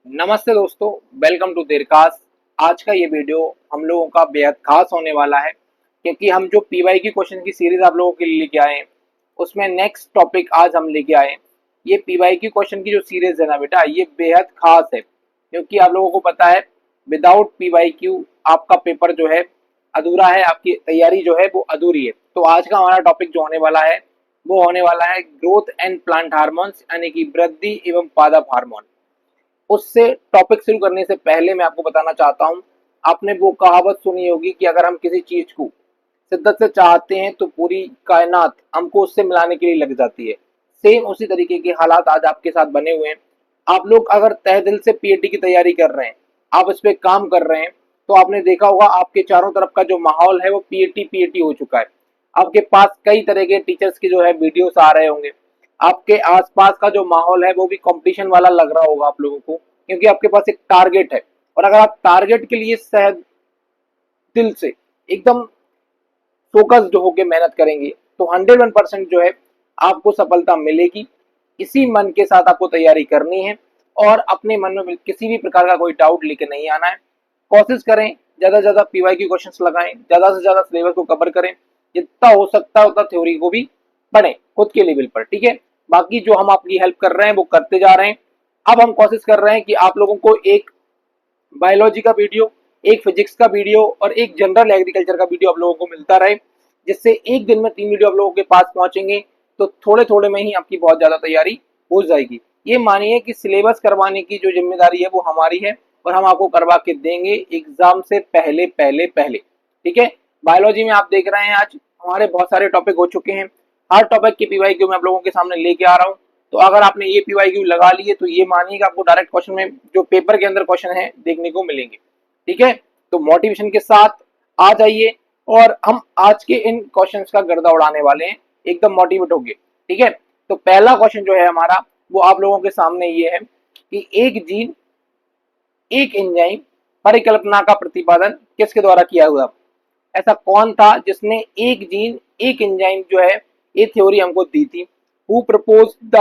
नमस्ते दोस्तों, welcome to देरकास्ट। आज का ये वीडियो हम लोगों का बेहद खास होने वाला है क्योंकि हम जो पीवाई की क्वेश्चन की सीरीज आप लोगों के लिए लेके आए हैं उसमें नेक्स्ट टॉपिक आज हम लेके आए हैं। ये पीवाई की क्वेश्चन की जो सीरीज है ना बेटा, ये बेहद खास है क्योंकि आप लोगों को पता है विदाउट पीवाई क्यू आपका पेपर जो है अधूरा है, आपकी तैयारी जो है वो अधूरी है। तो आज का हमारा टॉपिक जो होने वाला है वो होने वाला है ग्रोथ एंड प्लांट हार्मोन्स, यानी कि वृद्धि एवं पादप हार्मोन। उससे टॉपिक शुरू करने से पहले मैं आपको बताना चाहता हूं, आपने वो कहावत सुनी होगी कि अगर हम किसी चीज को शिद्दत से चाहते हैं तो पूरी कायनात हमको उससे मिलाने के लिए लग जाती है। सेम उसी तरीके के हालात आज आपके साथ बने हुए हैं। आप लोग अगर तहे दिल से पीएटी की तैयारी कर रहे हैं, आप इस पे काम कर रहे हैं, तो आपने देखा होगा आपके चारों तरफ का जो माहौल है वो पीएटी पीएटी हो चुका है। आपके पास कई तरह के टीचर्स के जो है वीडियोस आ रहे होंगे। आपके आसपास का जो माहौल है वो भी कंपटीशन वाला लग रहा होगा आप लोगों को, क्योंकि आपके पास एक टारगेट है। और अगर आप टारगेट के लिए सहज दिल से एकदम फोकस्ड होकर मेहनत करेंगे तो 101% जो है आपको सफलता मिलेगी। इसी मन के साथ आपको तैयारी करनी है और अपने मन में किसी भी प्रकार का कोई डाउट लेके नहीं आना है। कोशिश करें ज्यादा से ज्यादा पीवाई की क्वेश्चंस लगाएं, ज्यादा से ज्यादा सिलेबस को कवर करें, जितना हो सकता है उतना थ्योरी को भी पढ़ें खुद के लेवल पर, ठीक है। बाकी जो हम आपकी हेल्प कर रहे हैं वो करते जा रहे हैं। अब हम कोशिश कर रहे हैं कि आप लोगों को एक बायोलॉजी का वीडियो, एक फिजिक्स का वीडियो और एक जनरल एग्रीकल्चर का वीडियो आप लोगों को मिलता रहे, जिससे एक दिन में 3 वीडियो आप लोगों के पास पहुंचेंगे तो थोड़े थोड़े में ही आपकी बहुत ज्यादा तैयारी हो जाएगी। ये मानिए कि सिलेबस करवाने की जो जिम्मेदारी है वो हमारी है और हम आपको करवा के देंगे एग्जाम से पहले पहले पहले, ठीक है। बायोलॉजी में आप देख रहे हैं आज हमारे बहुत सारे टॉपिक हो चुके हैं। हर टॉपिक की पीवाईक्यू मैं आप लोगों के सामने लेके आ रहा हूँ। तो अगर आपने ये पीवाईक्यू लगा लिए तो ये मानिएगा आपको डायरेक्ट क्वेश्चन में जो पेपर के अंदर क्वेश्चन है देखने को मिलेंगे, ठीक है। तो मोटिवेशन के साथ आ जाइए और हम आज के इन क्वेश्चंस का गर्दा उड़ाने वाले हैं एकदम मोटिवेट होके, ठीक है। तो पहला क्वेश्चन जो है हमारा वो आप लोगों के सामने ये है कि एक जीन एक एंजाइम परिकल्पना का प्रतिपादन किसके द्वारा किया हुआ। ऐसा कौन था जिसने एक जीन एक एंजाइम जो है ये थ्योरी हमको दी थी। Who propose the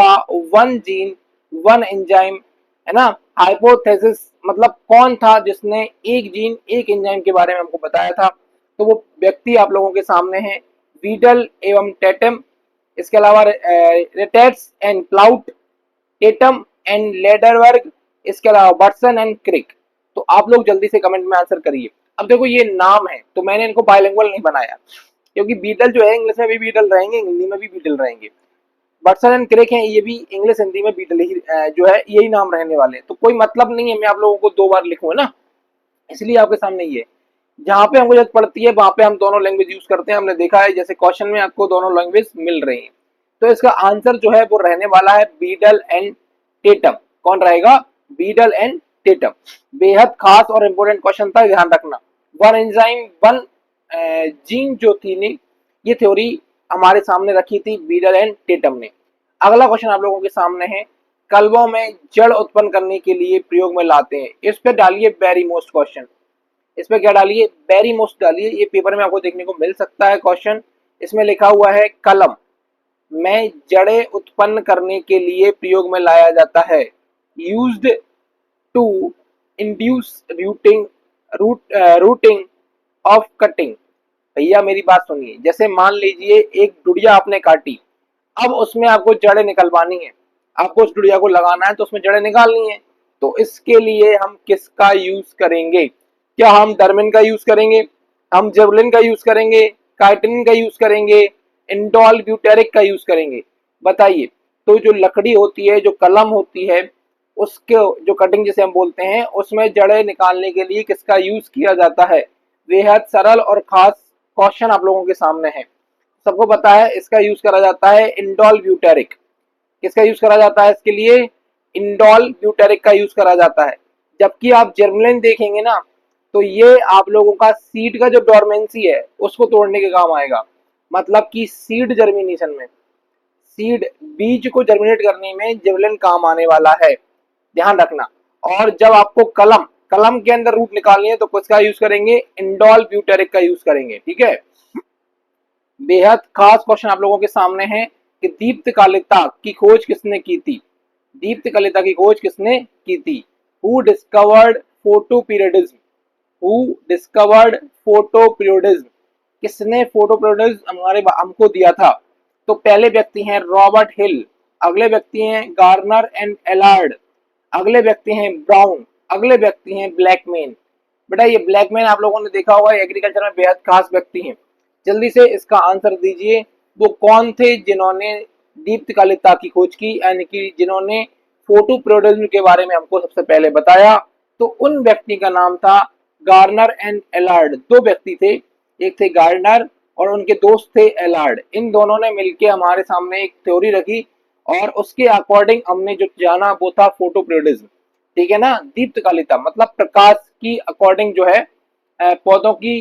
one gene one enzyme, है ना। हाइपोथेसिस मतलब कौन था जिसने एक जीन एक एंजाइम के बारे में हमको बताया था। तो वो व्यक्ति आप लोगों के सामने है वीडल एवं टेटम। इसके अलावा रेटेट्स एंड प्लाउट, टेटम एंड लेडरवर्ग, इसके अलावा बर्सन एंड क्रिक। तो आप लोग जल्दी से कमेंट में आंसर करिए। अब देखो ये नाम है तो मैंने इनको बायलिंगुअल नहीं बनाया क्योंकि बीटल जो है इंग्लिश में भी बीटल रहेंगे, हिंदी में भी बीटल रहेंगे। बर्सन एंड क्रिक है, ये भी इंग्लिश हिंदी में बीटल ही जो है यही नाम रहने वाले हैं। तो कोई मतलब नहीं है मैं आप लोगों को 2 बार लिखूं, है ना। इसलिए आपके सामने ये जहां पे हमको जरूरत पड़ती है वहां पे हम दोनों लैंग्वेज यूज करते हैं। हमने देखा है जैसे क्वेश्चन में आपको दोनों लैंग्वेज मिल रही है। तो इसका आंसर जो है वो रहने वाला है बीडल एंड टेटम। कौन रहेगा? Beadle and Tetam. बेहद खास और इंपोर्टेंट क्वेश्चन था, ध्यान रखना। वन एंजाइम वन जीन जो थी ने ये थ्योरी हमारे सामने रखी थी बीडल एंड टेटम ने। अगला क्वेश्चन आप लोगों के सामने है कलबों में जड़ उत्पन्न करने के लिए प्रयोग में लाते हैं। इस पे डालिए वेरी मोस्ट क्वेश्चन। इस पे क्या डालिए? वेरी मोस्ट डालिए। ये पेपर में आपको देखने को मिल सकता है क्वेश्चन। इसमें लिखा हुआ है कलम में जड़ें उत्पन्न करने के लिए प्रयोग में लाया जाता है। Used to induce rooting of cutting. भैया मेरी बात सुनिए, जैसे मान लीजिए एक डुडिया आपने काटी, अब उसमें आपको जड़ें निकलवानी है, आपको उस डुडिया को लगाना है तो उसमें जड़ें निकालनी है। तो इसके लिए हम किसका यूज करेंगे? क्या हम डर्मिन का यूज करेंगे, हम जेवलिन का यूज करेंगे, काइटिन का यूज करेंगे, इंडोल ब्यूटेरिक का यूज करेंगे? बताइए। तो जो लकड़ी होती है, जो कलम होती है, उसके जो कटिंग जिसे हम बोलते हैं, उसमें जड़ें निकालने के लिए किसका यूज किया जाता है? बेहद सरल और खास क्वेश्चन आप लोगों के सामने है। सबको पता है इसका यूज करा जाता है इंडोल ब्यूटेरिक। किसका यूज करा जाता है इसके लिए? इंडोल ब्यूटेरिक का यूज करा जाता है। जबकि आप जर्मलिन देखेंगे ना तो ये आप लोगों का सीड का जो डोरमेंसी है उसको तोड़ने के काम आएगा। मतलब कि सीड जर्मिनेशन में, सीड बीज को जर्मिनेट करने में जर्मलिन काम आने वाला है, ध्यान रखना। और जब आपको कलम कलम के अंदर रूट निकालनी है तो किसका यूज करेंगे? इंडोल ब्यूटेरिक का यूज करेंगे, ठीक है। बेहद खास क्वेश्चन आप लोगों के सामने है कि दीप्त कालिता की खोज किसने की थी? दीप्त कालिता की खोज किसने की थी? Who discovered photo periodism, who discovered photo periodism, किसने फोटो पीरियडिज्म हमारे हमको दिया था? तो पहले व्यक्ति हैं रॉबर्ट हिल, अगले व्यक्ति हैं गार्नर एंड एलार्ड, अगले व्यक्ति हैं ब्राउन, अगले व्यक्ति हैं ब्लैकमैन। बेटा ये ब्लैकमैन आप लोगों ने देखा होगा, एग्रीकल्चर में बेहद खास व्यक्ति हैं। जल्दी से इसका आंसर दीजिए, वो कौन थे जिन्होंने दीप्तकालिकता की खोज की, यानी कि जिन्होंने फोटो पीरियडिज्म के बारे में हमको सबसे पहले बताया? तो उन व्यक्ति का नाम था गार्नर एंड एलार्ड। दो व्यक्ति थे, एक थे गार्नर और उनके दोस्त थे एलार्ड। इन दोनों ने मिलकर हमारे सामने एक थ्योरी रखी और उसके अकॉर्डिंग हमने जो जाना वो था फोटो पीरियडिज्म। ठीक है ना, दीप्तकालिकता मतलब प्रकाश की अकॉर्डिंग जो है पौधों की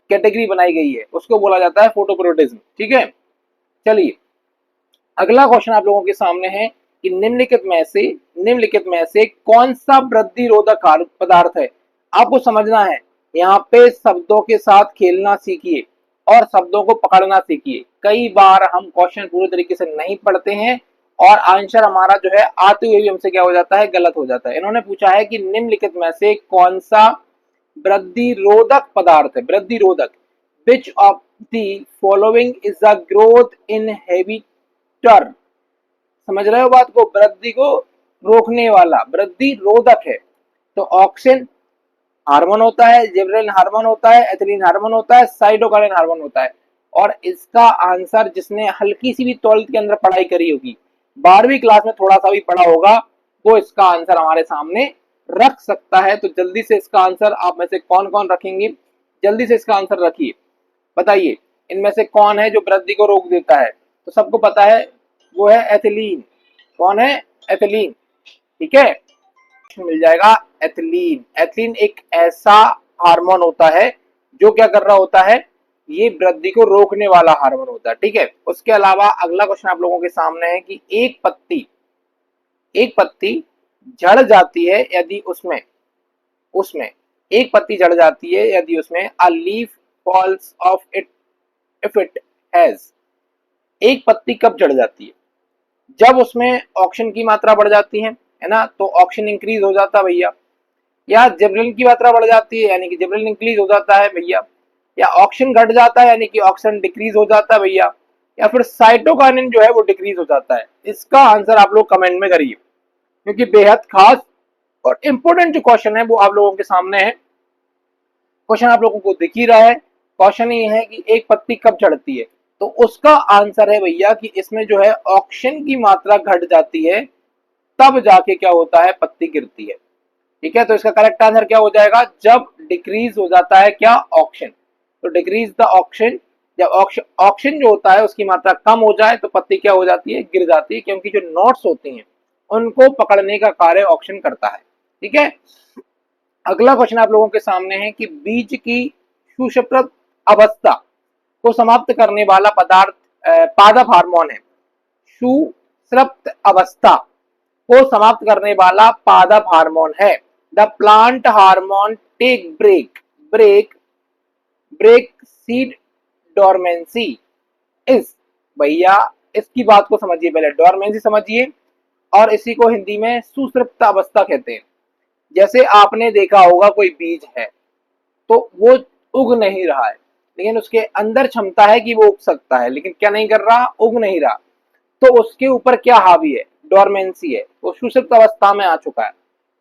कैटेगरी बनाई गई है, उसको बोला जाता है फोटो पीरियडिज्म। ठीक है, चलिए अगला क्वेश्चन आप लोगों के सामने है कि निम्नलिखित में से कौन सा वृद्धि रोधक पदार्थ है? आपको समझना है, यहाँ पे शब्दों के साथ खेलना सीखिए और शब्दों को पकड़ना सीखिए। कई बार हम क्वेश्चन पूरे तरीके से नहीं पढ़ते हैं और आंसर हमारा जो है आते हुए भी हमसे क्या हो जाता है, गलत हो जाता है। इन्होंने पूछा है कि निम्नलिखित में से कौन सा वृद्धि रोधक पदार्थ है, वृद्धि रोधक, विच of the following is the growth inhibitor. समझ रहे हो बात को, वृद्धि को रोकने वाला, वृद्धि रोधक है। तो ऑक्सिन हार्मोन होता है, जिबरेलिन हार्मोन होता है, एथिलीन हार्मोन होता है, साइटोकाइनिन हार्मोन होता है। और इसका आंसर जिसने हल्की सी भी 12th के अंदर पढ़ाई करी होगी, 12वीं क्लास में थोड़ा सा भी पढ़ा होगा, वो इसका आंसर हमारे सामने रख सकता है। तो जल्दी से इसका आंसर आप में से कौन कौन रखेंगे? जल्दी से इसका आंसर रखिए, बताइए इनमें से कौन है जो वृद्धि को रोक देता है? तो सबको पता है वो है एथिलीन। कौन है? एथिलीन। ठीक है, मिल जाएगा एथिलीन। एथिलीन एक ऐसा हार्मोन होता है जो क्या कर रहा होता है, ये वृद्धि को रोकने वाला हार्मोन होता है। ठीक है, उसके अलावा अगला क्वेश्चन आप लोगों के सामने है कि एक पत्ती झड़ जाती है यदि उसमें उसमें एक पत्ती झड़ जाती है यदि उसमें a leaf falls of it if it has. एक पत्ती कब झड़ जाती है? जब उसमें ऑक्सीजन की मात्रा बढ़ जाती है ना, तो ऑक्सीजन इंक्रीज हो जाता है भैया। या जिबरेलिन की मात्रा बढ़ जाती है यानी कि जिबरेलिन इंक्रीज हो जाता है भैया। या ऑक्सीजन घट जाता है यानी कि ऑक्सीजन डिक्रीज हो जाता है भैया। या फिर साइटोकाइनिन जो है वो डिक्रीज हो जाता है। इसका आंसर आप लोग कमेंट में करिए, क्योंकि बेहद खास और इंपॉर्टेंट जो क्वेश्चन है वो आप लोगों के सामने है। क्वेश्चन आप लोगों को दिख ही रहा है, क्वेश्चन ये है कि एक पत्ती कब झड़ती है? तो उसका आंसर है भैया कि इसमें जो है ऑक्सीजन की मात्रा घट जाती है, तब जाके क्या होता है, पत्ती गिरती है। ठीक है, तो इसका करेक्ट आंसर क्या हो जाएगा? जब डिक्रीज हो जाता है क्या, ऑक्सीजन। तो डिक्रीज द ऑक्सीजन, जब ऑक्सीजन जो होता है उसकी मात्रा कम हो जाए तो पत्ती क्या हो जाती है, गिर जाती है, क्योंकि जो नोट्स होती हैं उनको पकड़ने का कार्य ऑक्सीजन करता है। ठीक है, अगला क्वेश्चन आप लोगों के सामने है कि बीज की सुषुप्त अवस्था को समाप्त करने वाला पदार्थ पादप हार्मोन है। सुषुप्त अवस्था को समाप्त करने वाला पादप हार्मोन है। The plant hormone take break seed dormancy is. भैया इसकी बात को समझिए, पहले डोरमेंसी समझिए, और इसी को हिंदी में सुषुप्त अवस्था कहते हैं। जैसे आपने देखा होगा कोई बीज है तो वो उग नहीं रहा है, लेकिन उसके अंदर क्षमता है कि वो उग सकता है, लेकिन क्या नहीं कर रहा, उग नहीं रहा। तो उसके ऊपर क्या हावी है, डोरमेंसी है, वो सुषुप्त अवस्था में आ चुका है।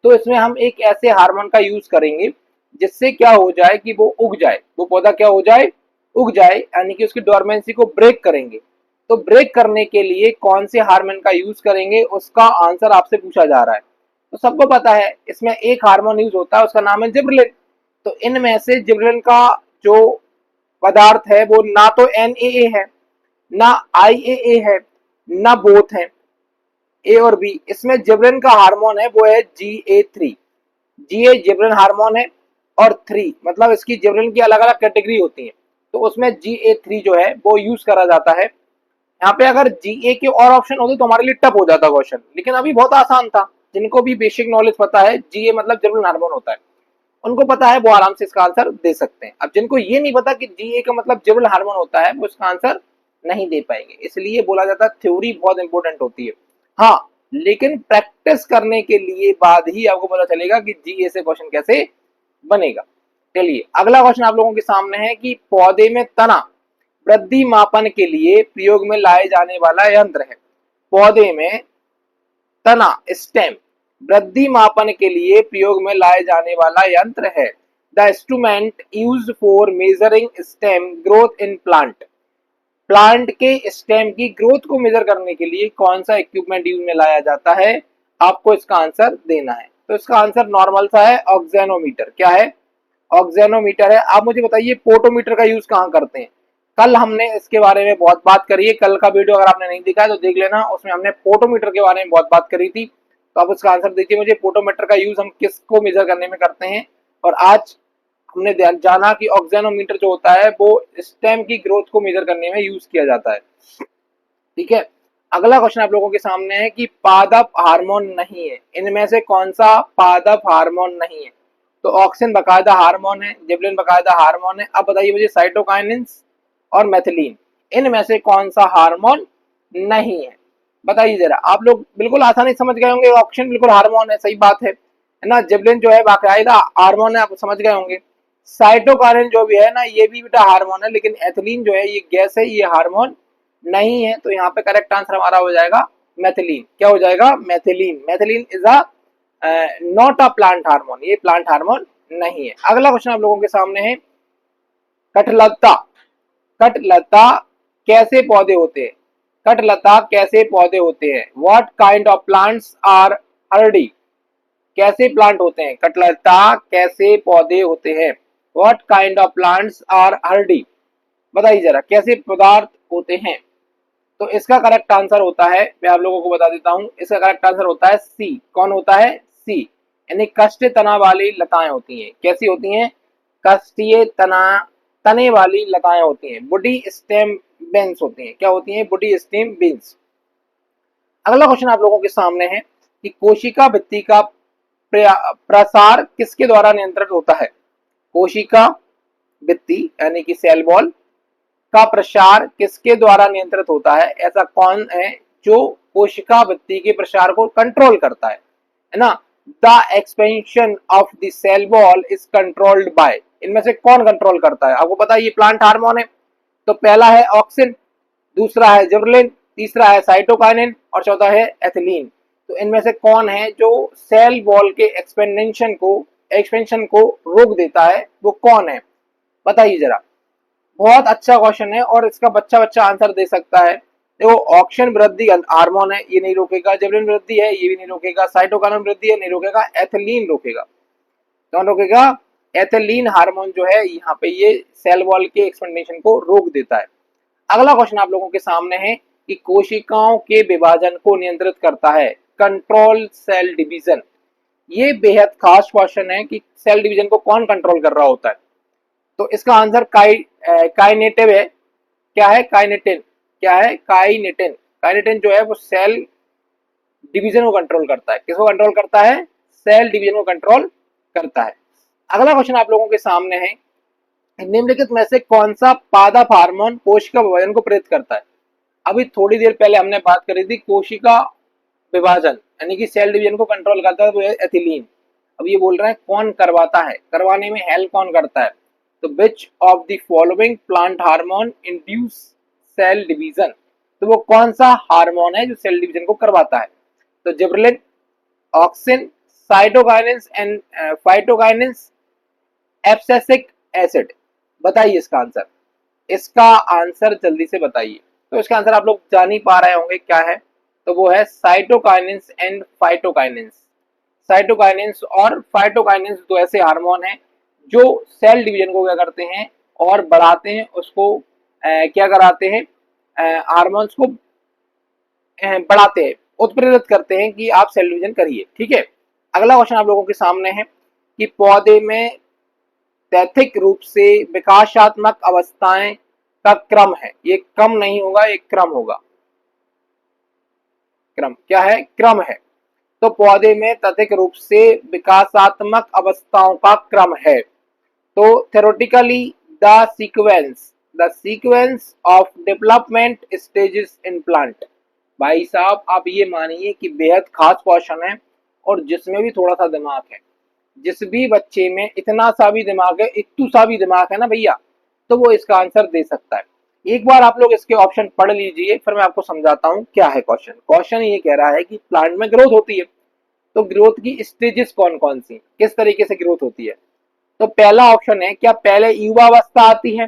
तो इसमें हम एक ऐसे हार्मोन का यूज करेंगे जिससे क्या हो जाए कि वो उग जाए, वो पौधा क्या हो जाए, उग जाए, यानी कि उसकी डोरमेंसी को ब्रेक करेंगे। तो ब्रेक करने के लिए कौन से हार्मोन का यूज करेंगे, उसका आंसर आपसे पूछा जा रहा है। तो सबको पता है इसमें एक हार्मोन यूज होता है, उसका नाम है जिबरेलिन। तो इनमें से जिबरेलिन का जो पदार्थ है वो ना तो NAA है, ना IAA है, ना बोथ है, ए और बी। इसमें जिबरेलिन का हार्मोन है वो है GA3। GA जिबरेलिन हार्मोन है और 3 मतलब इसकी जिबरेलिन की अलग अलग कैटेगरी होती है, तो उसमें GA3 जो है वो यूज करा जाता है। यहाँ पे अगर GA के और ऑप्शन होते तो हमारे लिए टफ हो जाता क्वेश्चन, लेकिन अभी बहुत आसान था। जिनको भी बेसिक नॉलेज पता है GA मतलब जिबरेलिन हार्मोन होता है, उनको पता है, वो आराम से इसका आंसर दे सकते हैं। अब जिनको ये नहीं पता कि GA का मतलब जिबरेलिन हार्मोन होता है, वो इसका आंसर नहीं दे पाएंगे। इसलिए बोला जाता है थ्योरी बहुत इंपॉर्टेंट होती है। हाँ, लेकिन प्रैक्टिस करने के लिए बाद ही आपको पता चलेगा कि जी ऐसे क्वेश्चन कैसे बनेगा। चलिए अगला क्वेश्चन आप लोगों के सामने है कि पौधे में तना वृद्धि मापन के लिए प्रयोग में लाए जाने वाला यंत्र है। पौधे में तना स्टेम वृद्धि मापन के लिए प्रयोग में लाए जाने वाला यंत्र है। The instrument used for measuring stem growth in plant. Plant के स्टेम की ग्रोथ को मेजर करने के लिए कौन सा इक्विपमेंट यूज में लाया जाता है, आपको इसका आंसर देना है। तो इसका आंसर नॉर्मल सा है, ऑक्सेनोमीटर। क्या है? ऑक्सेनोमीटर है। आप मुझे बताइए पोटोमीटर का यूज कहाँ करते हैं? कल हमने इसके बारे में बहुत बात करी है, कल का वीडियो अगर आपने नहीं देखा है तो देख लेना, उसमें हमने पोटोमीटर के बारे में बहुत बात करी थी। तो आप उसका आंसर दीजिए मुझे, पोटोमीटर का यूज हम किसको मेजर करने में करते हैं। और आज हमने जाना कि ऑक्सेनोमीटर जो होता है वो स्टेम की ग्रोथ को मेजर करने में यूज किया जाता है। ठीक है, अगला क्वेश्चन आप लोगों के सामने है कि पादप हार्मोन नहीं है, इनमें से कौन सा पादप हार्मोन नहीं है? तो ऑक्सिन बकायदा हार्मोन है, जिबलिन बकायदा हार्मोन है। अब बताइए मुझे साइटोकाइनिन्स और मेथिलीन, इनमें से कौन सा हार्मोन नहीं है? बताइए जरा। आप लोग बिल्कुल आसानी समझ गए होंगे, ऑक्सिन बिल्कुल हार्मोन है, सही बात है ना। जिबलिन जो है बाकायदा हार्मोन है, आप समझ गए होंगे। साइटोकाइनिन जो भी है ना, ये भी बेटा हार्मोन है, लेकिन एथिलीन जो है ये गैस है, ये हार्मोन नहीं है। तो यहाँ पे करेक्ट आंसर हमारा हो जाएगा मेथिलीन। क्या हो जाएगा? Methylene. Methylene is a not a plant hormone, ये प्लांट हार्मोन नहीं है। अगला क्वेश्चन आप लोगों के सामने है, कटलता। कटलता कैसे पौधे होते हैं? कटलता कैसे पौधे होते हैं? What kind of plants are hardy? कैसे प्लांट होते हैं? कटलता कैसे पौधे होते हैं? What kind of plants are hardy? बताइए जरा, कैसे पदार्थ होते हैं? तो इसका करेक्ट आंसर होता है, मैं आप लोगों को बता देता हूं, इसका करेक्ट आंसर होता है सी। कौन होता है? सी। यानी कष्ट तना वाली लताएं होती हैं। कैसी होती हैं? कष्टीय तने वाली लताएं होती हैं। बुडी स्टेम बेंस होती हैं। क्या होती हैं? बुडी स्टेम बेंस। अगला क्वेश्चन आप लोगों के सामने है कि कोशिका भित्ति का प्रसार किसके द्वारा नियंत्रित होता है? कोशिका भित्ति यानी कि सेल वॉल का प्रसार किसके द्वारा नियंत्रित होता है? ऐसा कौन है जो कोशिका भित्ति के प्रसार को कंट्रोल करता है ना? The expansion of the cell wall is controlled by. इनमें से कौन कंट्रोल करता है? आपको पता है ये प्लांट हार्मोन है। तो पहला है ऑक्सिन, दूसरा है जिबरेलिन, तीसरा है साइटोकाइनिन और चौथा है एथिलीन। तो इनमें से कौन है जो सेल वॉल के एक्सपेंशन को रोक देता है? वो कौन है? बताइए जरा। बहुत अच्छा क्वेश्चन है और इसका बच्चा बच्चा आंसर दे सकता है। देखो, ऑक्सीजन वृद्धि हार्मोन है, ये नहीं रोकेगा। जिबरेलिन वृद्धि है, ये भी नहीं रोकेगा। साइटोकाइनिन वृद्धि है, नहीं रोकेगा। एथिलीन रोकेगा। कौन रोकेगा? एथिलीन हार्मोन जो है यहाँ पे ये सेल वॉल के एक्सपेंशन को रोक देता है। अगला क्वेश्चन आप लोगों के सामने है कि कोशिकाओं के विभाजन को नियंत्रित करता है, कंट्रोल सेल डिवीजन। ये बेहद खास क्वेश्चन है कि सेल डिवीजन को कौन कंट्रोल कर रहा होता है? तो इसका आंसर काइनेटिव है। क्या है? काइनेटिन। क्या है? काइनेटिन। काइनेटिन जो है वो सेल डिवीजन को कंट्रोल करता है। किसको कंट्रोल करता है? सेल डिवीजन को कंट्रोल करता है। अगला क्वेश्चन आप लोगों के सामने है, निम्नलिखित में से कौन सा पादप हार्मोन कोशिका विभाजन को प्रेरित करता है? अभी थोड़ी देर पहले हमने बात करी थी कोशिका विभाजन यानी कि सेल डिवीजन को कंट्रोल करता है, वो है एथिलीन। अब ये बोल रहे हैं कौन करवाता है, करवाने में हेल्प कौन करता है? तो which of the following plant hormone induce cell division? तो वो कौन सा हार्मोन है जो सेल डिवीजन को करवाता है? तो gibberellin, auxin, cytokinins and phytokinins, abscisic acid. बताइए इसका आंसर। इसका आंसर जल्दी से बताइए। तो इसका आंसर आप लोग जान ही पा रहे होंगे क्या है, तो वो है साइटोकाइनिन्स एंड फाइटोकाइनिन्स। साइटोकाइनिन्स और फाइटोकाइनिन्स दो ऐसे हार्मोन हैं जो सेल डिवीजन को क्या करते हैं और बढ़ाते हैं, उसको क्या कराते हैं, हार्मोन्स को बढ़ाते हैं, उत्प्रेरित करते हैं कि आप सेल डिवीजन करिए। ठीक है, अगला क्वेश्चन आप लोगों के सामने है कि पौधे में तैथिक रूप से विकासात्मक अवस्थाएं का क्रम है। ये कम नहीं होगा, एक क्रम होगा। क्रम क्या है? क्रम है। तो पौधे में तैथिक रूप से विकासात्मक अवस्थाओं का क्रम है। तो theoretically the sequence of development stages in plant. भाई साहब आप ये मानिए कि बेहद खास क्वेश्चन है और जिसमें भी थोड़ा सा दिमाग है। जिस भी बच्चे में इतना सा भी दिमाग है, इतू सा भी दिमाग है ना भैया, तो वो इसका आंसर दे सकता है। एक बार आप लोग इसके ऑप्शन पढ़ लीजिए, फिर मैं आपको समझाता हूँ क्या है क्वेश्चन। क्वेश्चन ये कह रहा है कि प्लांट में ग्रोथ होती है, तो ग्रोथ की स्टेजेस कौन कौन सी, किस तरीके से ग्रोथ होती है। तो पहला ऑप्शन है, क्या पहले युवावस्था आती है,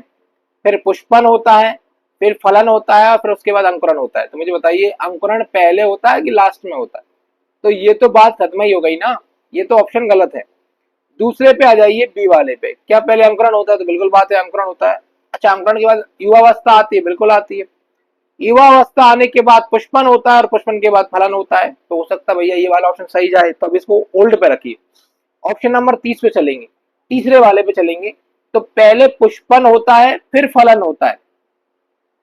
फिर पुष्पन होता है, फिर फलन होता है और फिर उसके बाद अंकुरण होता है। तो मुझे बताइए, अंकुरण पहले होता है कि लास्ट में होता है। तो ये तो बात खत्म ही हो गई ना, ये तो ऑप्शन गलत है। दूसरे पे आ जाइए, बी वाले पे, क्या पहले अंकुरण होता है, तो बिल्कुल बात है अंकुरण होता है। अच्छा, अंकुरण के बाद युवावस्था आती है, बिल्कुल आती है। युवावस्था आने के बाद पुष्पन होता है और पुष्पन के बाद फलन होता है। तो हो सकता है भैया ये वाला ऑप्शन सही जाए, तो अब इसको ओल्ड पे रखिए। ऑप्शन नंबर 30 पे चलेंगे, तीसरे वाले पे चलेंगे। तो पहले पुष्पन होता है, फिर फलन होता है,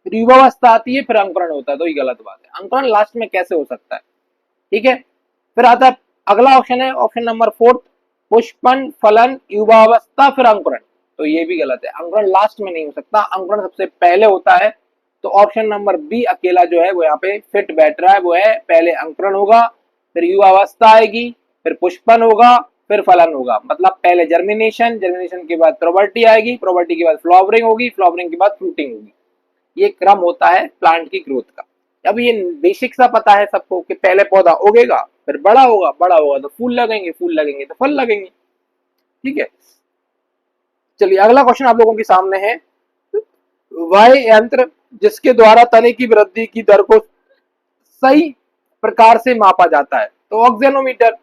फिर युवावस्था आती है, फिर अंकुरण होता है। तो ये गलत बात है, अंकुरण लास्ट में कैसे हो सकता है। ठीक है, फिर आता है अगला ऑप्शन है, ऑप्शन नंबर 4, पुष्पन फलन युवावस्था फिर अंकुरण। तो ये भी गलत है, अंकुरण लास्ट में नहीं हो सकता, अंकुरण सबसे पहले होता है। तो ऑप्शन नंबर बी अकेला जो है वो यहाँ पे फिट बैठ रहा है, वो है पहले अंकुरण होगा, फिर युवावस्था आएगी, फिर पुष्पन होगा, फिर फलन होगा। मतलब पहले जर्मिनेशन, जर्मिनेशन के बाद प्रोबर्टी आएगी, प्रोबर्टी के बाद फ्लावरिंग होगी, फ्लावरिंग के बाद फ्रूटिंग होगी। ये क्रम होता है प्लांट की ग्रोथ का। अब ये बेसिक सा पता है सबको कि पहले पौधा उगेगा, फिर बड़ा होगा, बड़ा होगा तो फूल लगेंगे, फूल लगेंगे तो फल लगेंगे। ठीक है, चलिए अगला क्वेश्चन आप लोगों के सामने है। वह यंत्र जिसके द्वारा तने की वृद्धि की दर को सही प्रकार से मापा जाता है। तो ऑक्सेनोमीटर।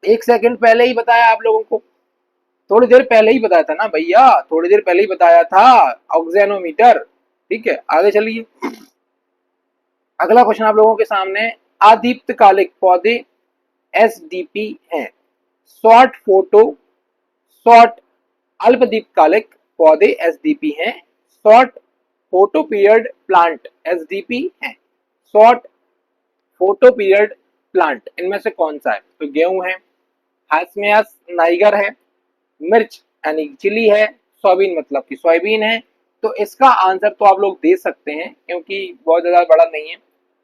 एक सेकंड पहले ही बताया आप लोगों को, थोड़ी देर पहले ही बताया था ना भैया, थोड़ी देर पहले ही बताया था, ऑक्सेनोमीटर। ठीक है, आगे चलिए। अगला क्वेश्चन आप लोगों के सामने, अदीप्तकालिक पौधे एसडीपी हैं। शॉर्ट फोटो शॉर्ट अल्पदीप्तकालिक पौधे एसडीपी हैं। Short photo period plant SDP हैं। शॉर्ट फोटो पीरियड प्लांट इनमें से कौन सा है। तो गेहूं है, हास्मियास नाइगर है, मिर्च यानी चिली है, सोयाबीन मतलब कि सोयाबीन है। तो इसका आंसर तो आप लोग दे सकते हैं क्योंकि बहुत ज्यादा बड़ा नहीं है।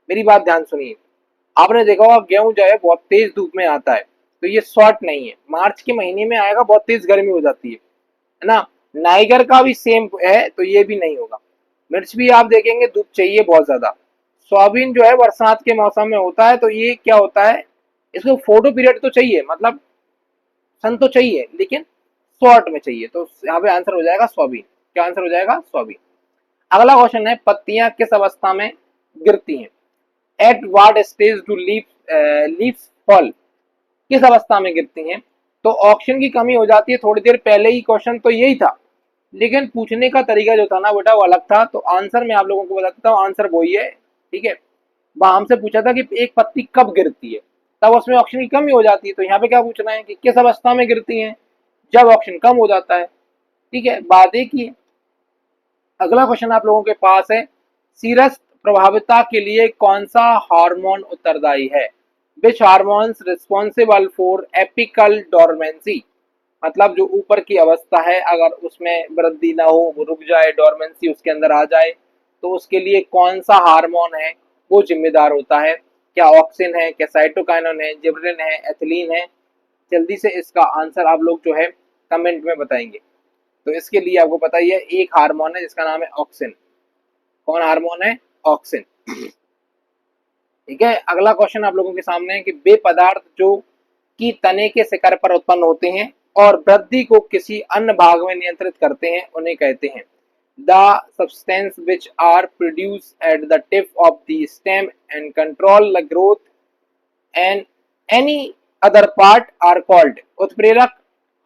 मेरी बात ध्यान सुनिए, आपने देखा होगा गेहूं जो है बहुत तेज धूप में आता है, तो ये शॉर्ट नहीं है। मार्च के महीने में आएगा, बहुत तेज गर्मी हो जाती है ना। नाइगर का भी सेम है, तो ये भी नहीं होगा। मिर्च भी आप देखेंगे धूप चाहिए बहुत ज्यादा। सोयाबीन जो है बरसात के मौसम में होता है, तो ये क्या होता है, इसको फोटो पीरियड तो चाहिए, मतलब सन तो चाहिए, लेकिन शॉर्ट में चाहिए। तो यहाँ पे आंसर हो जाएगा सोयाबीन। क्या आंसर हो जाएगा, सोयाबीन। अगला क्वेश्चन है, पत्तियां किस अवस्था में गिरती हैं। At what stage to leaf fall, किस अवस्था में गिरती हैं। तो ऑप्शन की कमी हो जाती है, थोड़ी देर पहले ही क्वेश्चन तो यही था, लेकिन पूछने का तरीका जो था ना बेटा वो अलग था। तो आंसर मैं आप लोगों को बता देता हूँ, आंसर वही है। ठीक है, वहां हमसे पूछा था कि एक पत्ती कब गिरती है, तब उसमें ऑप्शन की कमी हो जाती है। तो यहाँ पे क्या पूछना है कि किस अवस्था में गिरती है, जब ऑप्शन कम हो जाता है। ठीक है, बात एक ही है। अगला क्वेश्चन आप लोगों के पास है, सीरस प्रभाविता के लिए कौन सा हार्मोन उत्तरदायी है। विच hormones responsible for apical dormancy. मतलब जो ऊपर की अवस्था है, अगर उसमें वृद्धि ना हो, वो रुक जाए, डोरमेंसी उसके अंदर आ जाए, तो उसके लिए कौन सा हार्मोन है वो जिम्मेदार होता है। क्या ऑक्सिन है, क्या साइटोकाइनिन है, जिबरिन है, एथिलीन है। जल्दी से इसका आंसर आप लोग जो है कमेंट में बताएंगे। तो इसके लिए आपको पता ही है, एक हार्मोन है जिसका नाम है ऑक्सिन। कौन हार्मोन है, ऑक्सिन। ठीक है, अगला क्वेश्चन आप लोगों के सामने है कि वे पदार्थ जो कि तने के शिखर पर उत्पन्न होते हैं और वृद्धि को किसी अन्य भाग में नियंत्रित करते हैं, उन्हें कहते हैं। The substance which are produce at the tip of the stem and control the growth and any other part are called. उत्प्रेरक,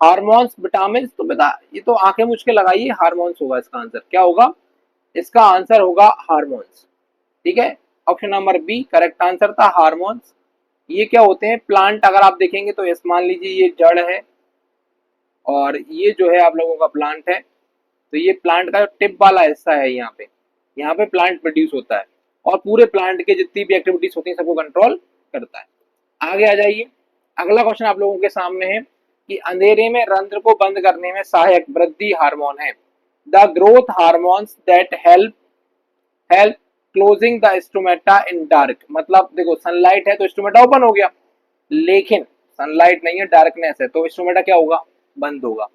हार्मोन्स, विटामिन। तो बता, ये तो आंखें मुझ के लगाइए, हार्मोन्स होगा इसका आंसर। क्या होगा, इसका आंसर होगा हार्मोन्स। ठीक है, option number B correct answer था, हार्मोन्स। ये क्या होते हैं, प्लांट अगर आप देखेंगे तो इस मान लीजिए ये जड़ है और ये जो है आप लोगों का प्लांट है। तो ये प्लांट का टिप वाला हिस्सा है, यहाँ पे प्लांट प्रोड्यूस होता है और पूरे प्लांट के जितनी भी एक्टिविटीज होती है सबको कंट्रोल करता है। आगे आ जाइए, अगला क्वेश्चन आप लोगों के सामने है कि अंधेरे में रंध्र को बंद करने में सहायक वृद्धि हार्मोन है। The growth hormones that help closing the stomata in dark, मतलब देखो सनलाइट है तो स्टोमेटा ओपन हो गया, लेकिन सनलाइट नहीं है, डार्कनेस है, तो स्टोमेटा क्या होगा, बंद होगा।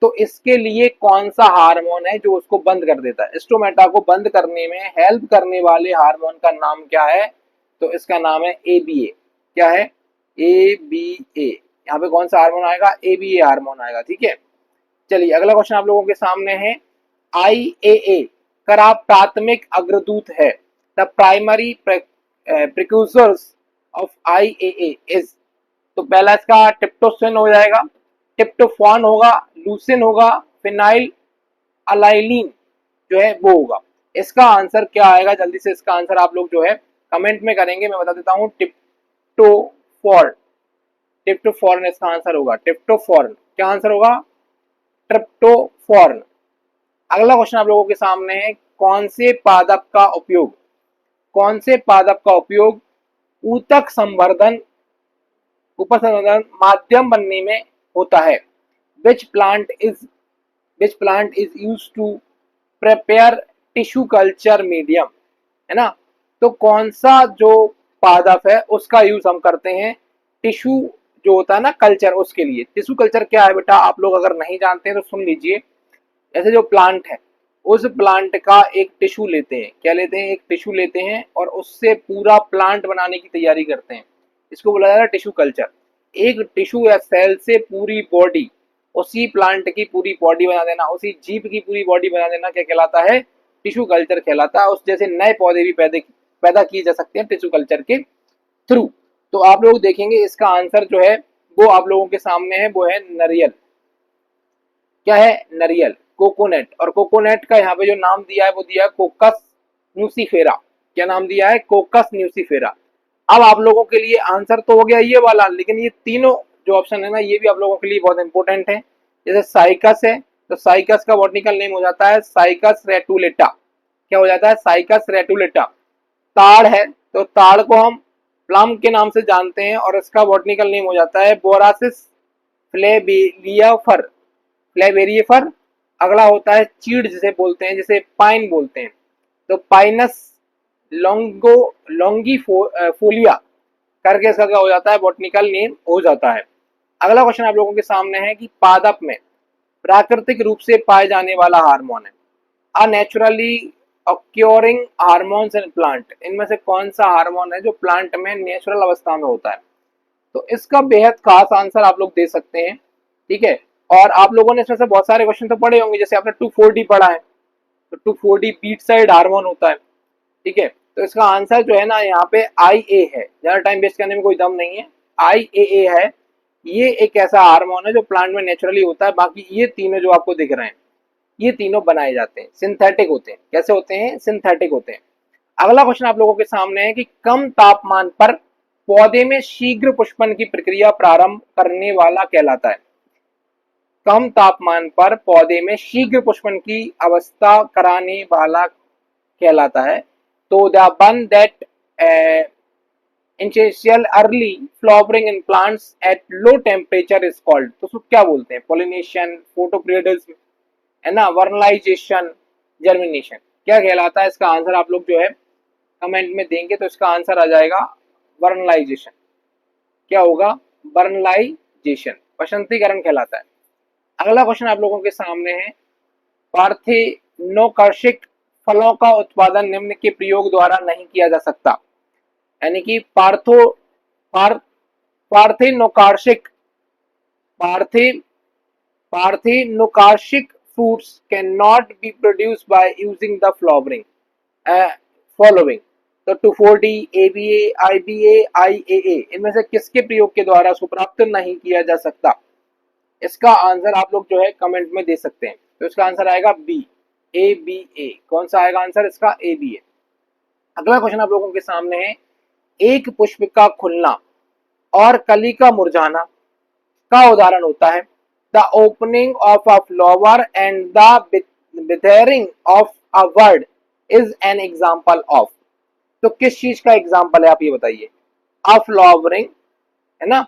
तो इसके लिए कौन सा हार्मोन है जो उसको बंद कर देता है, स्टोमेटा को बंद करने में हेल्प करने वाले हार्मोन का नाम क्या है, तो इसका नाम है एबीए। क्या है, एबीए। यहाँ पे कौन सा हार्मोन आएगा, एबीए हार्मोन आएगा, ठीक है। चलिए अगला क्वेश्चन आप लोगों के सामने है, आईएए करा प्राथमिक अग्रदूत है, the primary precursors of IAA is, तो पहला इसका टिप्टोफेन हो जाएगा, टिप्टोफॉन होगा, लूसिन होगा, फिनाइल अलाइलिन जो है वो होगा। इसका आंसर क्या आएगा, जल्दी से इसका आंसर आप लोग जो है कमेंट में करेंगे, मैं बता देता हूँ, टिप्टोफॉर्न, टिप्टोफॉर्न इसका आंसर होगा, टिप्टोफॉर्न। क्या आंसर होगा, ट्रिप्टोफॉर्न। अगला क्वेश्चन आप लोगों के सामने है, कौन से पादप का उपयोग, कौन से पादप का उपयोग ऊतक संवर्धन, ऊपर संवर्धन माध्यम बनने में होता है, which plant is use to prepare tissue culture medium, है ना। तो कौन सा जो पादप है उसका यूज हम करते हैं टिश्यू जो होता है ना कल्चर, उसके लिए। टिश्यू कल्चर क्या है बेटा, आप लोग अगर नहीं जानते हैं तो सुन लीजिए। ऐसे जो प्लांट है, उस प्लांट का एक टिश्यू लेते हैं, क्या लेते हैं, एक टिश्यू लेते हैं और उससे पूरा प्लांट बनाने की तैयारी करते हैं, इसको बोला जाता है टिश्यू कल्चर। एक टिश्यू या सेल से पूरी बॉडी, उसी प्लांट की पूरी बॉडी बना देना, उसी जीव की पूरी बॉडी बना देना, क्या कहलाता है, टिश्यू कल्चर कहलाता है। उस जैसे नए पौधे भी पैदा किए जा सकते हैं टिश्यू कल्चर के थ्रू। तो आप लोग देखेंगे इसका आंसर जो है वो आप लोगों के सामने है, वो है नारियल। क्या है, नारियल, कोकोनट। और कोकोनट का यहाँ पे जो नाम दिया है वो दिया है कोकस न्यूसीफेरा। क्या नाम दिया है, कोकस न्यूसीफेरा। अब आप लोगों के लिए आंसर तो हो गया ये वाला, लेकिन ये तीनों जो ऑप्शन है ना, ये भी आप लोगों के लिए बहुत इंपॉर्टेंट है। जैसे साइकस है, तो साइकस का बॉटनिकल नेम हो जाता है साइकस रेटुलेटा। क्या हो जाता है, साइकस रेटुलेटा। ताड़ है, तो ताड़ को हम प्लम के नाम से जानते हैं और इसका बॉटनिकल नेम हो जाता है बोरासिस फ्लेवेरिफर, फ्लेवेरिफर। अगला होता है चीड़ जिसे बोलते हैं, जिसे पाइन बोलते हैं, तो पाइनस लोंगीफोलिया करके इसका क्या हो जाता है, बॉटनिकल नेम हो जाता है। अगला क्वेश्चन आप लोगों के सामने है कि पादप में प्राकृतिक रूप से पाए जाने वाला हार्मोन है, अनेचुरली ऑक्योरिंग हार्मोन्स इन प्लांट, इनमें से कौन सा हार्मोन है जो प्लांट में नेचुरल अवस्था में होता है। तो इसका बेहद खास आंसर आप लोग दे सकते हैं, ठीक है। और आप लोगों ने इसमें से बहुत सारे क्वेश्चन तो पढ़े होंगे, जैसे आपने 2,4-D पढ़ा है, तो 2,4-D बीट साइड हार्मोन होता है, ठीक है। तो इसका आंसर जो है ना यहाँ पे IA है, ज्यादा टाइम वेस्ट करने में कोई दम नहीं है, IAA है। ये एक ऐसा हार्मोन है जो प्लांट में नेचुरली होता है, बाकी ये तीनों जो आपको दिख रहे हैं ये तीनों बनाए जाते हैं, सिंथेटिक होते हैं। कैसे होते हैं, सिंथेटिक होते हैं। अगला क्वेश्चन आप लोगों के सामने है कि कम तापमान पर पौधे में शीघ्र पुष्पन की प्रक्रिया प्रारंभ करने वाला कहलाता है, कम तापमान पर पौधे में शीघ्र पुष्पन की अवस्था कराने वाला कहलाता है। तो the one that essential early flowering in plants at low temperature is called, तो उसको क्या बोलते हैं, पोलिनेशन, फोटोपीरियडिज्म, है ना, वर्नलाइजेशन, जर्मिनेशन, क्या कहलाता है। इसका आंसर आप लोग जो है कमेंट में देंगे, तो इसका आंसर आ जाएगा वर्नलाइजेशन। क्या होगा, वर्नलाइजेशन, वसंतीकरण कहलाता है। अगला क्वेश्चन आप लोगों के सामने है, पार्थेनोकार्शिक फलों का उत्पादन निम्न के प्रयोग द्वारा नहीं किया जा सकता, यानी कि पार्थेनोकार्शिक पार्थे पार्थेनोकार्शिक fruits cannot be produced by using the following, तो 2,4-D, ABA, IBA, IAA, इनमें से किसके प्रयोग के द्वारा उसको प्राप्त नहीं किया जा सकता। इसका आंसर आप लोग जो है कमेंट में दे सकते हैं, तो इसका आंसर आएगा बी, ABA। कौन सा आएगा आंसर इसका, ABA। अगला क्वेश्चन आप लोगों के सामने है, एक पुष्प का खुलना और कली का मुरझाना का उदाहरण होता है, the opening of a flower and the withering of a bird is an example of, तो किस चीज का एग्जाम्पल है आप ये बताइए, अ फ्लावरिंग, है ना,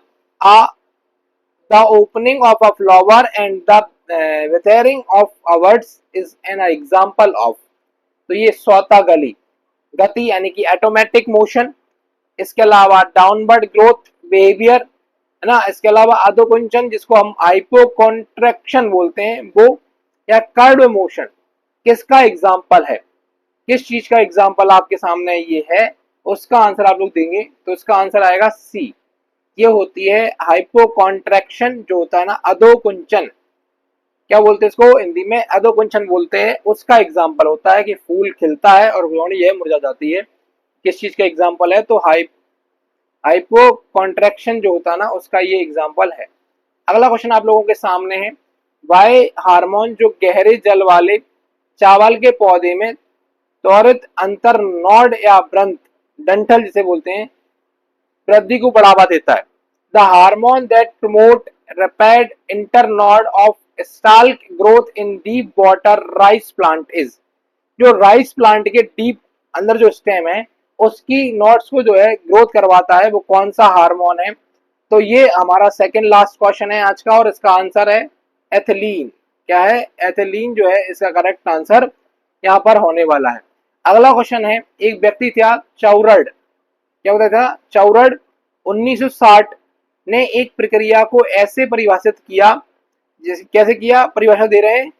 the opening of a flower and the withering of a bird is an example of, तो ये सौता गली, गति यानी कि ऑटोमेटिक मोशन, इसके अलावा डाउनवर्ड ग्रोथ बिहेवियर है ना, इसके अलावा अधोकुंचन जिसको हम हाइपोकॉन्ट्रैक्शन बोलते हैं वो, या कर्व मोशन, किसका एग्जाम्पल है, किस चीज का एग्जाम्पल आपके सामने ये है, उसका आंसर आप लोग देंगे तो इसका आंसर आएगा सी। ये होती है हाइपोकॉन्ट्रैक्शन, जो होता है ना अधोकुंचन, क्या बोलते हैं इसको हिंदी में, अधोकुंचन बोलते हैं, उसका एग्जाम्पल होता है कि फूल खिलता है और रोनी यह मुरझा जाती है। किस चीज का एग्जाम्पल है, तो हाइपो कॉन्ट्रैक्शन जो होता है ना उसका ये एग्जाम्पल है। अगला क्वेश्चन आप लोगों के सामने है, वाई हार्मोन जो गहरे जल वाले चावल के पौधे में त्वरित अंतर नोड या ब्रंथ डंठल जिसे बोलते हैं वृद्धि को बढ़ावा देता है। The hormone that promote rapid internode of stalk growth in deep water rice plant is, जो राइस प्लांट के डीप अंदर जो स्टेम है उसकी नोट्स को जो है ग्रोथ करवाता है, वो कौन सा हार्मोन है। तो ये हमारा सेकंड लास्ट क्वेश्चन है आज का और इसका आंसर है एथिलीन। क्या है, एथिलीन जो है इसका करेक्ट आंसर यहाँ पर होने वाला है। अगला क्वेश्चन है, एक व्यक्ति था चौरड, क्या होता था चौरड, 1960 ने एक प्रक्रिया को ऐसे परिभाषित किया, जैसे कैसे किया, परिभाषा दे रहे हैं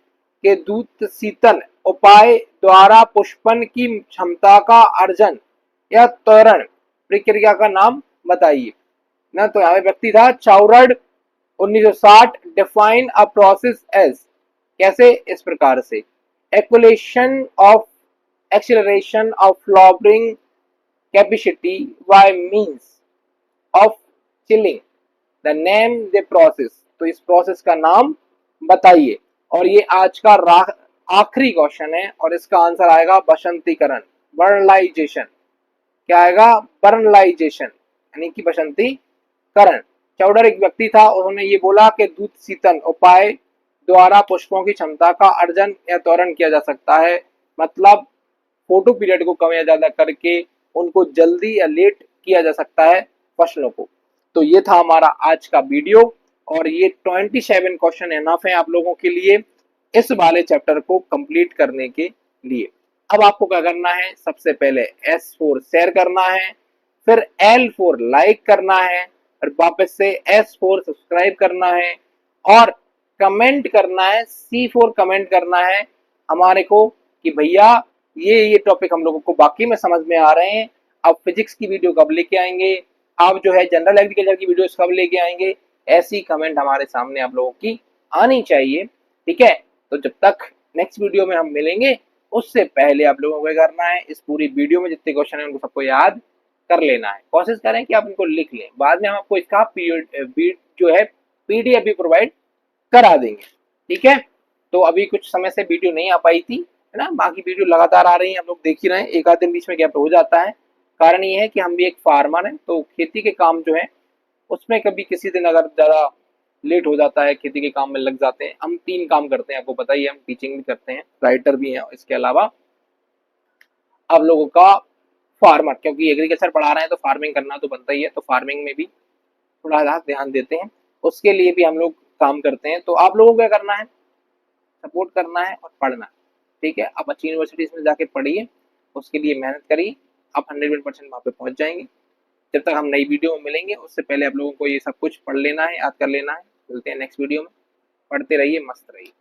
कि दूत शीतन उपाय द्वारा पुष्पन की क्षमता का अर्जन या त्वरण प्रक्रिया का नाम बताइए ना। तो यहाँ व्यक्ति था Chouard 1960, define a process as, कैसे, इस प्रकार से, acquisition of acceleration of flowering capacity by means of chilling the name the process, तो इस प्रोसेस का नाम बताइए। और ये आज का आखिरी क्वेश्चन है और इसका आंसर आएगा बसंतीकरण, बर्नलाइजेशन। क्या आएगा, बर्नलाइजेशन यानी कि बसंतीकरण। चौडर एक व्यक्ति था, उन्होंने ये बोला कि दूध शीतन उपाय द्वारा पुष्पों की क्षमता का अर्जन या त्वरण किया जा सकता है, मतलब फोटो पीरियड को कम या ज्यादा करके उनको जल्दी या लेट किया जा सकता है फसलों को। तो ये था हमारा आज का वीडियो और ये 27 क्वेश्चन एनफ है आप लोगों के लिए इस वाले चैप्टर को कंप्लीट करने के लिए। अब आपको क्या करना है, सबसे पहले S4 शेयर करना है, फिर L4 लाइक करना है, और वापस से S4 सब्सक्राइब करना है और कमेंट करना है, C4 कमेंट करना है हमारे को कि भैया ये टॉपिक हम लोगों को बाकी में समझ में आ रहे हैं। अब फिजिक्स की वीडियो कब लेके आएंगे, आप जो है जनरल एग्रीकल्चर की वीडियोस कब लेके आएंगे, ऐसी कमेंट हमारे सामने आप लोगों की आनी चाहिए। ठीक है, तो जब तक नेक्स्ट वीडियो में हम मिलेंगे उससे पहले आप लोगों को क्या करना है, इस पूरी वीडियो में जितने क्वेश्चन है उनको सबको याद कर लेना है। कोशिश करें कि आप इनको लिख लें, बाद में हम आपको इसका जो है पीडीएफ भी प्रोवाइड करा देंगे। ठीक है, तो अभी कुछ समय से वीडियो नहीं आ पाई थी है ना, बाकी वीडियो लगातार आ रही है, हम लोग देख ही रहे हैं, एक आध दिन बीच में गैप हो जाता है। कारण ये है कि हम भी एक फार्मर हैं, तो खेती के काम जो है उसमें कभी किसी दिन अगर ज़्यादा लेट हो जाता है, खेती के काम में लग जाते हैं। हम 3 काम करते हैं, आपको पता ही है, हम टीचिंग भी करते हैं, राइटर भी हैं, इसके अलावा आप लोगों का फार्मर, क्योंकि एग्रीकल्चर पढ़ा रहे हैं तो फार्मिंग करना तो बनता ही है, तो फार्मिंग में भी थोड़ा ध्यान देते हैं, उसके लिए भी हम लोग काम करते हैं। तो आप लोगों को क्या करना है, सपोर्ट करना है और पढ़ना है। ठीक है, आप अच्छी यूनिवर्सिटीज में जाके पढ़िए, उसके लिए मेहनत करिए, आप 100% वहाँ पे पहुँच जाएंगे। जब तक हम नई वीडियो में मिलेंगे उससे पहले आप लोगों को ये सब कुछ पढ़ लेना है, याद कर लेना है। मिलते हैं नेक्स्ट वीडियो में, पढ़ते रहिए, मस्त रहिए।